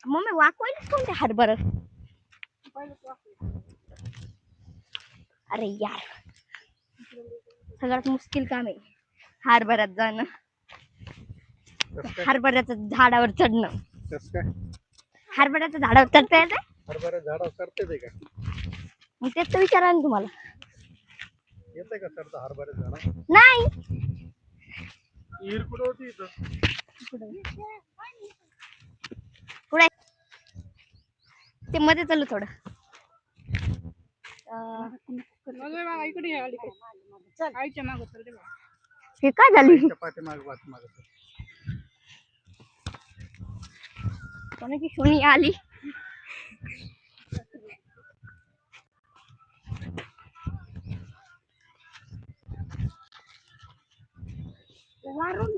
Mummy वाकवायलाच कोणते हरभरा? अरे यार सगळ्यात मुश्किल काम आहे हरभऱ्यात जाणं, हरभऱ्याचं झाडावर चढणं. हरभऱ्याच्या झाडावर चढता येते? हरभरा झाडावर चढते का? मग तेच तर विचारा ना तुम्हाला. येते का चढता हरभरा झाडा? नाही. ईर कुठं होती इथं? पुढे ते मध्ये चालू थोडं. हे काय झाली? कोणाची शोनी आली? वारून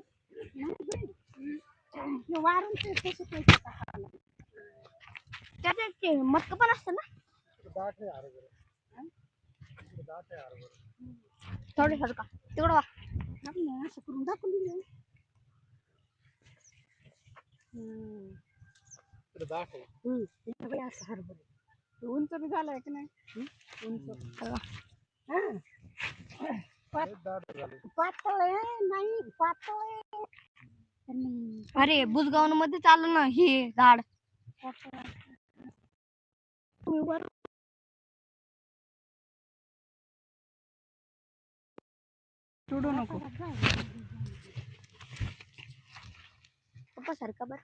त्याचे मटक पण असतं ना? थोडे का तेवढं वा असं करून दाखवून दिलं. असं हरभरा उंच बी झालाय की नाही? उंच पातळ आहे नाही पातळ. अरे बुजगाव मध्ये चालू ना हे झाड. तुडू नको पप्पा सारखा बर.